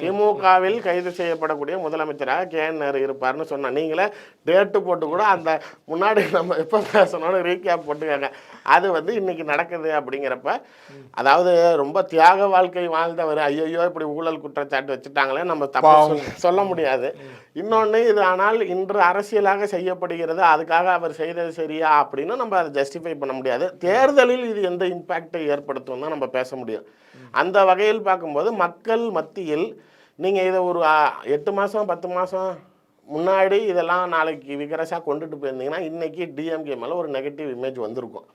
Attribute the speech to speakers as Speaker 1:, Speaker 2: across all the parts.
Speaker 1: திமுகவில் கைது செய்யப்படக்கூடிய முதலமைச்சராக கே.என். நேரு இருப்பார்னு சொன்னா நீங்களே டேட்டு போட்டு கூட அந்த முன்னாடி நம்ம எப்போ பேசணும்னு ரீகேப் போட்டுக்காங்க. அது இன்னைக்கு நடக்குது அப்படிங்கிறப்ப, அதாவது ரொம்ப தியாக வாழ்க்கை வாழ்ந்தவர் ஐயோ இப்படி ஊழல் குற்றச்சாட்டு வச்சுட்டாங்களே நம்ம தப்பு சொல்ல முடியாது. இன்னொன்று இது ஆனால் இன்று அரசியலாக செய்யப்படுகிறது, அதுக்காக அவர் செய்தது சரியா அப்படின்னு நம்ம அதை ஜஸ்டிஃபை பண்ண முடியாது. தேர்தலில் இது எந்த இம்பேக்டை ஏற்படுத்தும் தான் நம்ம பேச முடியும். அந்த வகையில் பார்க்கும்போது மக்கள் மத்தியில் நீங்கள் இதை ஒரு 8 மாதம் 10 மாதம் முன்னாடி இதெல்லாம் நாளைக்கு விகரசாக கொண்டுட்டு போயிருந்தீங்கன்னா இன்றைக்கி டிஎம்கே மேலே ஒரு நெகட்டிவ் இமேஜ் வந்திருக்கும்.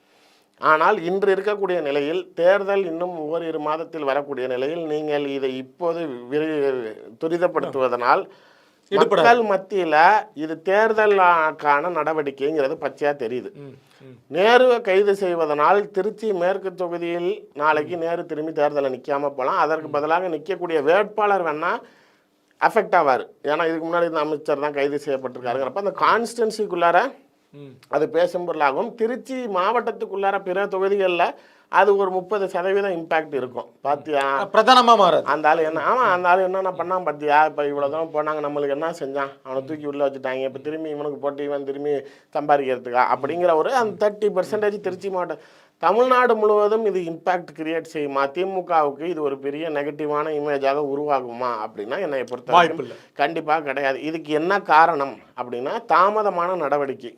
Speaker 1: ஆனால் இன்று இருக்கக்கூடிய நிலையில் தேர்தல் இன்னும் ஓரிரு மாதத்தில் வரக்கூடிய நிலையில் நீங்கள் இதை இப்போது துரிதப்படுத்துவதனால் மக்கள் மத்தியில் இது தேர்தலுக்கான நடவடிக்கைங்கிறது பச்சையாக தெரியுது. நேருவை கைது செய்வதனால் திருச்சி மேற்கு தொகுதியில் நாளைக்கு நேரு திரும்பி தேர்தலில் நிற்காம போகலாம். அதற்கு பதிலாக நிற்கக்கூடிய வேட்பாளர் வேணால் அஃபெக்ட் ஆவார். ஏன்னா இதுக்கு முன்னாடி இந்த அமைச்சர் தான் கைது செய்யப்பட்டிருக்காருங்கிறப்ப அந்த கான்ஸ்டன்சிக்குள்ளார அது பேசும் பொருளாகும். திருச்சி மாவட்டத்துக்குள்ளார பிற தொகுதிகளில் அது ஒரு 30% இம்பாக்ட் இருக்கும். பார்த்தியா
Speaker 2: பிரதானமாக மாறாது.
Speaker 1: அந்த ஆள் என்ன அந்த ஆள் என்னென்ன பண்ணான் பார்த்தியா, இப்போ இவ்வளோ தூரம் போனாங்க நம்மளுக்கு என்ன செஞ்சான், அவனை தூக்கி உள்ளே வச்சுட்டாங்க, இப்போ திரும்பி இவனுக்கு போட்டு இவன் திரும்பி சம்பாதிக்கிறதுக்கா அப்படிங்கிற ஒரு அந்த 30% திருச்சி மாவட்டம். தமிழ்நாடு முழுவதும் இது இம்பாக்ட் கிரியேட் செய்யுமா, திமுகவுக்கு இது ஒரு பெரிய நெகட்டிவான இமேஜாக உருவாகுமா அப்படின்னா என்னை பொறுத்த கண்டிப்பாக கிடையாது. இதுக்கு என்ன காரணம் அப்படின்னா தாமதமான நடவடிக்கை.